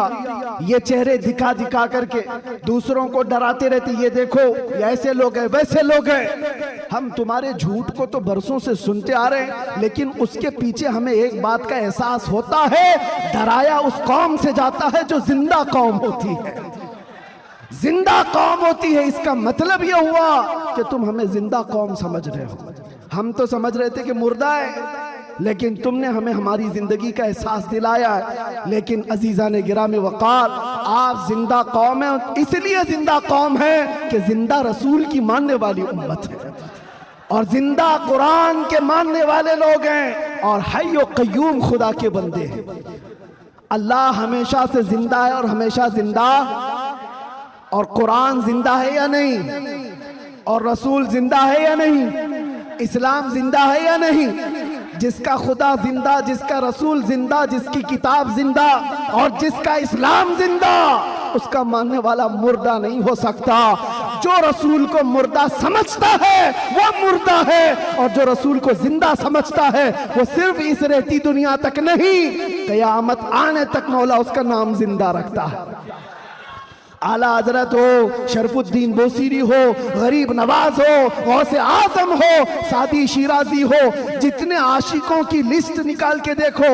ये चेहरे दिखा दिखा करके दूसरों को डराते रहती, ये देखो ये ऐसे लोग हैं, वैसे लोग हैं। हम तुम्हारे झूठ को तो बरसों से सुनते आ रहे हैं, लेकिन उसके पीछे हमें एक बात का एहसास होता है, डराया उस कौम से जाता है जो जिंदा कौम होती है, जिंदा कौम होती है। इसका मतलब यह हुआ कि तुम हमें जिंदा कौम समझ रहे हो, हम तो समझ रहे थे कि मुर्दा है, लेकिन तुमने हमें हमारी जिंदगी का एहसास दिलाया है। लेकिन अजीजा ने गिरामी वक़ार, आप जिंदा कौम है, इसलिए जिंदा कौम है कि जिंदा रसूल की मानने वाली उम्मत है और जिंदा कुरान के मानने वाले लोग हैं और हय्यो क़य्यूम खुदा के बंदे हैं। अल्लाह हमेशा से जिंदा है और हमेशा जिंदा, और कुरान जिंदा है या नहीं, और रसूल जिंदा है या नहीं, इस्लाम जिंदा है या नहीं। जिसका खुदा जिंदा, जिसका रसूल जिंदा, जिसकी किताब जिंदा और जिसका इस्लाम जिंदा, उसका मानने वाला मुर्दा नहीं हो सकता। जो रसूल को मुर्दा समझता है वो मुर्दा है, और जो रसूल को जिंदा समझता है वो सिर्फ इस रहती दुनिया तक नहीं, क़यामत आने तक मौला उसका नाम जिंदा रखता है। आला हजरत हो, शरफुद्दीन बोसीरी हो, गरीब नवाज हो, गौसे आजम हो, सादी शिराजी हो, जितने आशिकों की लिस्ट निकाल के देखो,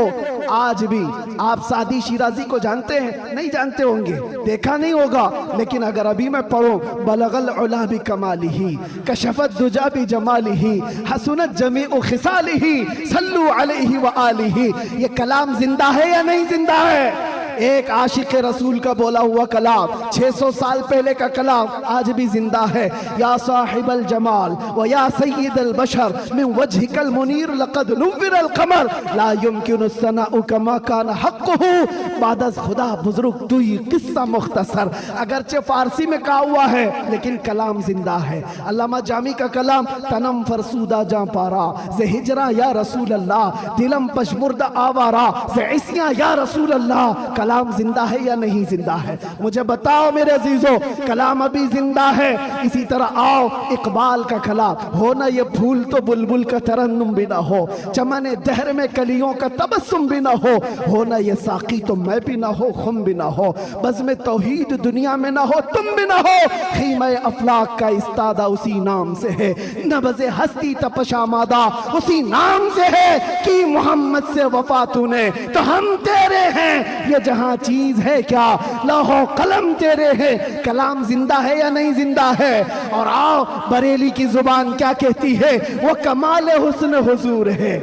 आज भी आप सादी शिराजी को जानते हैं? नहीं जानते होंगे, देखा नहीं होगा, लेकिन अगर अभी मैं पढ़ूं, बलगल उला भी कमालिही, कशफत दुजा भी जमालिही, हसनत जमीउ खिसालिही, सल्लु अलैहि व आलिही। ये कलाम जिंदा है या नहीं जिंदा है? एक आशिक रसूल का बोला हुआ कलाम, 600 साल पहले का कलाम आज भी जिंदा है। या साहिबल जमाल व या सय्यदल बशर मिन वजहिकल मुनीर लक़द नुव्विरल क़मर ला युमकिनु सनाउ कमा कान हक़्क़ुहु बादस खुदा बुजुर्ग तू ये किस्सा मुख्तसर। अगरचे फारसी में कहा हुआ है लेकिन कलाम जिंदा है। अल्लामा जामी का कलाम, तनम फरसूदा जा पारा जे हिजरा या रसूल अल्लाह, दिलम पशमुर्दा आवारा जे इस्या या रसूल अल्लाह, कलाम जिंदा है या नहीं जिंदा है? मुझे बताओ मेरे अजीजों, कलाम अभी जिंदा है। इसी तरह आओ इकबाल का कलाम, हो ना ये फूल तो बुलबुल का तरन्नुम भी ना हो, चमन दहर में कलियों का तबस्सुम भी ना हो ना ये साकी तो मैं भी ना हो, खुम भी ना हो, बज़्म तौहीद दुनिया में ना हो, तुम भी ना हो, खीमा अफलाक का इस्तादा उसी नाम से है, नबज़े हस्ती तपशामादा उसी नाम से है कि मोहम्मद से वफा तूने तो हम तेरे हैं, ये जहां चीज है क्या लौहो कलम तेरे हैं। कलाम जिंदा है या नहीं जिंदा है? और आओ बरेली की जुबान क्या कहती है, वो कमाल हुस्न हुजूर है,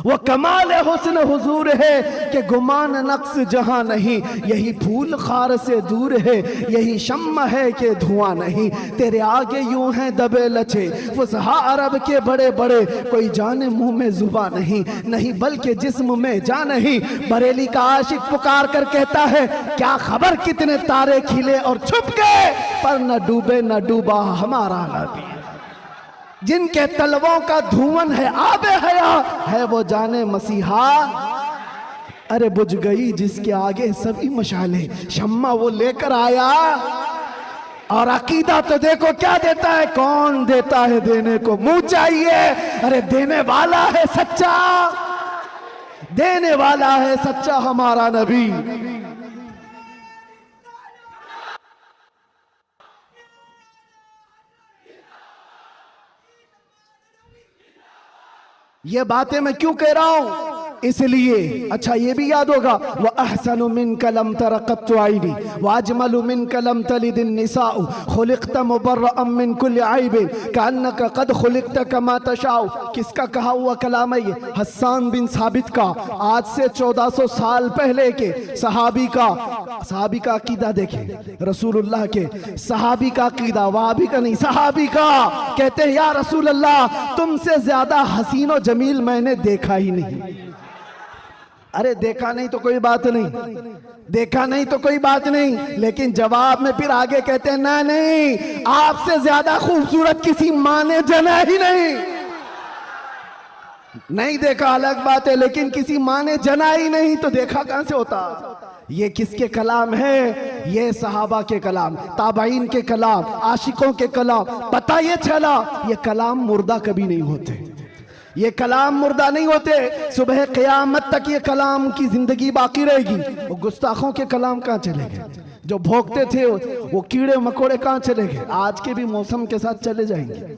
वो कमाल हुस्न हुजूर है कि गुमान नक्स जहां नहीं, यही फूल खार से दूर है, यही शम्मा है कि धुआं नहीं, तेरे आगे यूं हैं दबे लचे फुसहा अरब के बड़े बड़े, कोई जाने मुंह में जुबा नहीं, नहीं बल्कि जिस्म में जा नहीं। बरेली का आशिक पुकार कर कहता है, क्या खबर कितने तारे खिले और छुप गए, पर न डूबे न डूबा हमारा नबी, जिनके तलवों का धुआं है आबे हया है, वो जाने मसीहा। अरे बुझ गई जिसके आगे सभी मशाले, शम्मा वो लेकर आया। और अकीदा तो देखो क्या देता है, कौन देता है देने को मुंह चाहिए। अरे देने वाला है सच्चा, देने वाला है सच्चा हमारा नबी। ये बातें मैं क्यों कह रहा हूं, इसलिए अच्छा ये भी याद होगा, वह अहसनु मिन कलम तरक़त आईनी व अजमलु मिन कलम तलिदिन निसाउ खुलिक़त मुबर्रअम मिन कुल्लि आइबिन कअन्नक क़द खुलिक़त कमा तशाउ। किसका कहा हुआ कलाम है ये? हस्सान बिन साबित का, आज से 1400 साल पहले के सहाबी का अकीदा देखें, रसूलुल्लाह के सहाबी का अकीदा, वहाबी का नहीं, सहाबी का। कहते हैं या रसूल अल्लाह तुमसे ज्यादा हसीन और जमील मैंने देखा ही नहीं। अरे देखा नहीं तो कोई बात नहीं, देखा नहीं तो कोई बात नहीं, लेकिन जवाब में फिर आगे कहते हैं ना नहीं, आपसे ज्यादा खूबसूरत किसी माँ ने जना ही नहीं। नहीं देखा अलग बात है, लेकिन किसी माँ ने जना ही नहीं तो देखा कहां से होता? ये किसके कलाम है? ये सहाबा के कलाम, ताबाइन के कलाम, आशिकों के कलाम। पता ये चला ये कलाम मुर्दा कभी नहीं होते, ये कलाम मुर्दा नहीं होते, सुबह क़यामत तक ये कलाम की जिंदगी बाकी रहेगी। वो गुस्ताखों के कलाम कहाँ चले गए? जो भोगते थे वो कीड़े मकोड़े कहाँ चले गए? आज के भी मौसम के साथ चले जाएंगे,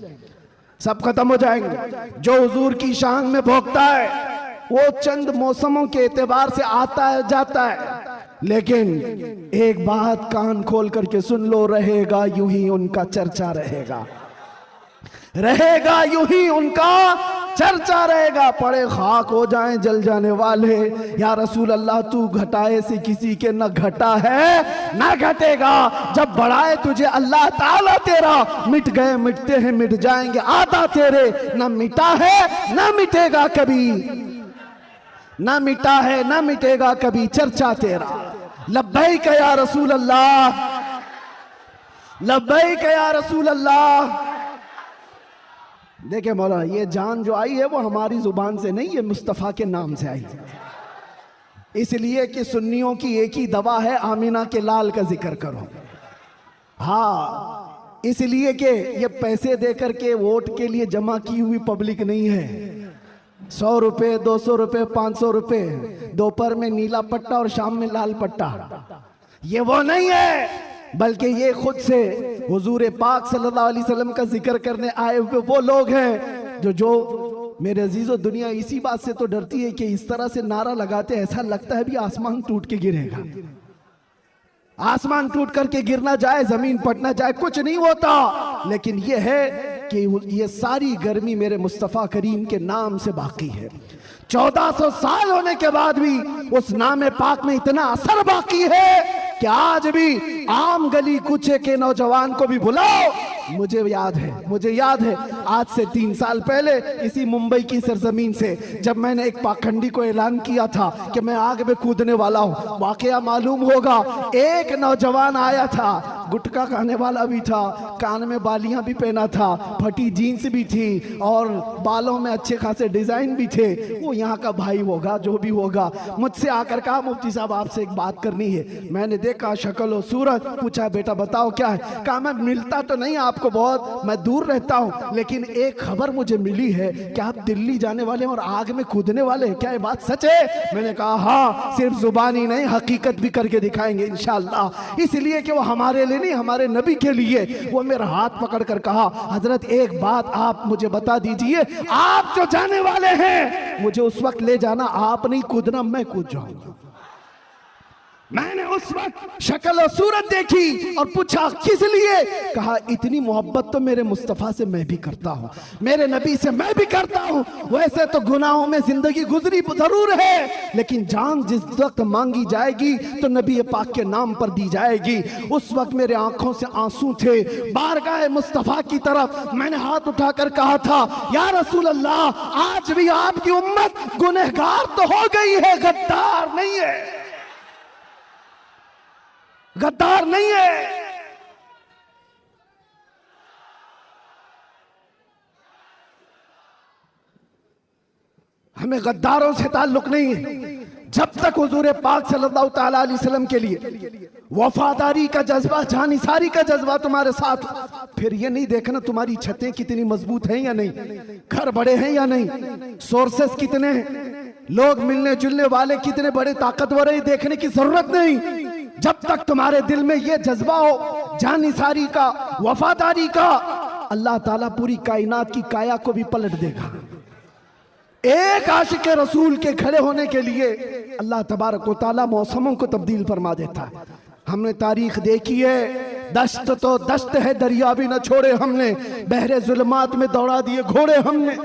सब खत्म हो जाएंगे। जो हुजूर की शान में भोगता है वो चंद मौसमों के एतबार से आता है जाता है, लेकिन एक बात कान खोल करके सुन लो, रहेगा यूं ही उनका चर्चा रहेगा, रहेगा यूं ही उनका चर्चा रहेगा। पड़े खाक हो जाएं जल जाने वाले, या रसूल अल्लाह तू घटाए से किसी के न घटा है ना घटेगा, जब बढ़ाए तुझे अल्लाह ताला तेरा, मिट गए मिटते हैं मिट जाएंगे आता तेरे, न मिटा है न मिटेगा कभी, न मिटा है न मिटेगा कभी चर्चा तेरा। लब्बैक या रसूल अल्लाह, लब्बैक या रसूल अल्लाह। देखिए मौला, ये जान जो आई है वो हमारी जुबान से नहीं, ये मुस्तफ़ा के नाम से आई, इसलिए कि सुन्नियों की एक ही दवा है, आमिना के लाल का जिक्र करो। हाँ, इसलिए कि ये पैसे देकर के वोट के लिए जमा की हुई पब्लिक नहीं है। 100 रुपए, 200 रुपए, 500 रुपए, दोपहर में नीला पट्टा और शाम में लाल पट्टा, ये वो नहीं है, बल्कि ये खुद से हुजूर पाक सल्लल्लाहु अलैहि वसल्लम का जिक्र करने आए हुए वो लोग हैं जो मेरे अजीजों, दुनिया इसी बात से तो डरती है कि इस तरह से नारा लगाते ऐसा लगता है भी आसमान टूट के गिरेगा, आसमान टूट करके गिरना जाए, जमीन फटना जाए, कुछ नहीं होता। लेकिन ये है कि ये सारी गर्मी मेरे मुस्तफ़ा करीम के नाम से बाकी है। 1400 साल होने के बाद भी उस नाम पाक में इतना असर बाकी है कि आज भी आम गली कूचे के नौजवान को भी बुलाओ। मुझे याद है आज से 3 साल पहले इसी मुंबई की सरजमीन से जब मैंने एक पाखंडी को ऐलान किया था कि मैं आग में कूदने वाला हूं, वाकया मालूम होगा एक नौजवान आया था, गुटखा खाने वाला भी था, कान में बालियां भी पहना था, फटी जीन्स भी थी और बालों में अच्छे खासे डिजाइन भी थे। वो यहाँ का भाई होगा, जो भी होगा। मुझसे आकर कहा मुफ्ती साहब आपसे एक बात करनी है। मैंने देखा शक्ल और सूरत, पूछा बेटा बताओ क्या है। कहा मैं मिलता तो नहीं आपको बहुत, मैं दूर रहता हूँ, लेकिन एक खबर मुझे मिली है कि आप दिल्ली जाने वाले हैं और आग में कूदने वाले हैं, क्या ये बात सच है? मैंने कहा हाँ, सिर्फ जुबानी नहीं हकीकत भी करके दिखाएंगे इंशाअल्लाह। इसलिए कि वो हमारे लिए नहीं, हमारे नबी के लिए। वो मेरा हाथ पकड़ कर कहा हजरत एक बात आप मुझे बता दीजिए, आप जो जाने वाले हैं मुझे उस वक्त ले जाना, आप नहीं कूदना, मैं कूद जाऊंगा। मैंने उस वक्त शक्ल और सूरत देखी और पूछा किस लिए? कहा इतनी मोहब्बत तो मेरे मुस्तफा से मैं भी करता हूं, मेरे नबी से मैं भी करता हूं। वैसे तो गुनाहों में जिंदगी गुजरी जरूर है, लेकिन जान जिस वक्त मांगी जाएगी तो नबी पाक के नाम पर दी जाएगी। उस वक्त मेरे आंखों से आंसू थे, बारगाह मुस्तफा की तरफ मैंने हाथ उठाकर कहा था या रसूल अल्लाह, आज भी आपकी उम्मत गुनहगार तो हो गई है, गद्दार नहीं है, गद्दार नहीं है। हमें गद्दारों से ताल्लुक नहीं है। जब तक हुजूर पाक सल्लल्लाहु ताला अलैहि वसल्लम के लिए वफादारी का जज्बा, जानिसारी का जज्बा तुम्हारे साथ, फिर ये नहीं देखना तुम्हारी छतें कितनी मजबूत हैं या नहीं, घर बड़े हैं या नहीं, सोर्सेस कितने हैं, लोग मिलने जुलने वाले कितने बड़े ताकतवर हैं, देखने की जरूरत नहीं। जब तक तुम्हारे दिल में ये जज्बा हो जानिसारी का, वफादारी का, अल्लाह ताला पूरी कायनात की काया को भी पलट देगा। एक आशिक रसूल के खड़े होने के लिए अल्लाह तबारक व तआला मौसमों को तब्दील फरमा देता है। हमने तारीख देखी है, दश्त तो दश्त है, दरिया भी न छोड़े हमने, बहरे जुल्मात में दौड़ा दिए घोड़े हमने।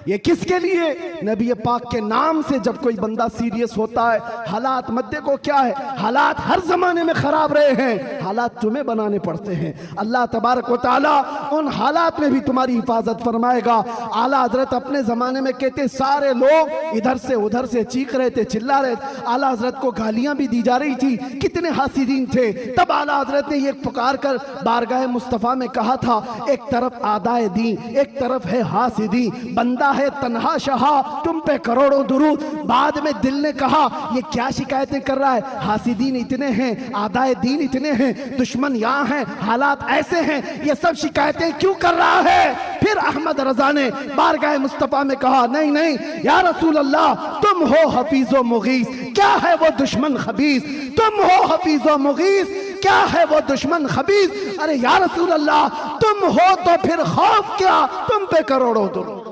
ये किसके लिए? नबी पाक के नाम से जब कोई बंदा सीरियस होता है, हालात मद्दे को क्या है, हालात हर जमाने में खराब रहे हैं, हालात तुम्हें बनाने पड़ते हैं। अल्लाह तबारक व तआला उन हालात में भी तुम्हारी हिफाजत फरमाएगा। आला हजरत अपने जमाने में कहते सारे लोग इधर से उधर से चीख रहे थे, चिल्ला रहे थे, आला हजरत को गालियां भी दी जा रही थी, कितने हासिदीन थे। तब आला हजरत ने ये पुकार कर बारगाह मुस्तफा में कहा था, एक तरफ आदाए दी, एक तरफ है हासिदी, बंदा है तन्हा शहा, तुम पे करोड़ों दुरूद। बाद में दिल ने कहा ये क्या शिकायतें कर रहा है, हासिदीन इतने हैं, आदाए दीन इतने हैं, दुश्मन यहाँ हैं, हालात ऐसे हैं, ये सब शिकायतें क्यों कर रहा है? फिर अहमद रजा ने बारगाह मुस्तफा में कहा नहीं नहीं या रसूल अल्लाह, तुम हो हफीजो मुगीस, क्या है वो दुश्मन खबीस, तुम हो हफीजो मुगीस, क्या है वो दुश्मन खबीस। अरे या रसूल अल्लाह, तुम हो तो फिर खौफ क्या, तुम पे करोड़ों दुरूद।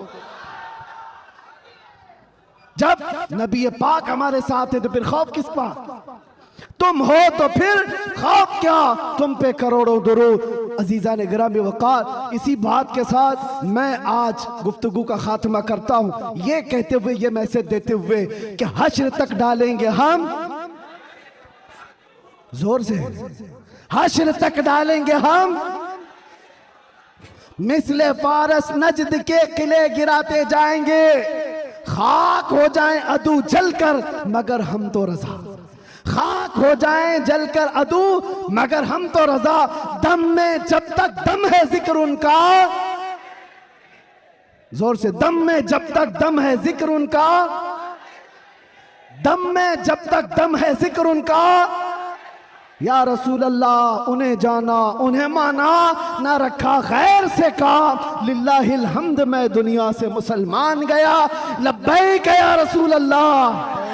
जब नबी पाक हमारे साथ है तो फिर खौफ किस बात? तुम हो तो फिर खौफ क्या, तुम पे करोड़ों दुरूद। अजीजा ने गिरामी वक़ार, इसी बात के साथ मैं आज गुफ्तगू का खात्मा करता हूं, ये कहते हुए, ये मैसेज देते हुए कि हश्र तक डालेंगे हम, जोर से, हश्र तक डालेंगे हम, मिसले फारस नजद के किले गिराते जाएंगे, खाक हो जाएं अदू जलकर मगर हम तो रजा, खाक हो जाएं जलकर अदू मगर हम तो रजा। दम में जब तक दम है जिक्र उनका, जोर से, दम में जब तक दम है जिक्र उनका, दम में जब तक दम है जिक्र उनका। या रसूल अल्लाह, उन्हें जाना उन्हें माना, ना रखा गैर से काम, लिल्लाहिल हम्द मैं दुनिया से मुसलमान गया, लब्बैक या रसूल अल्लाह।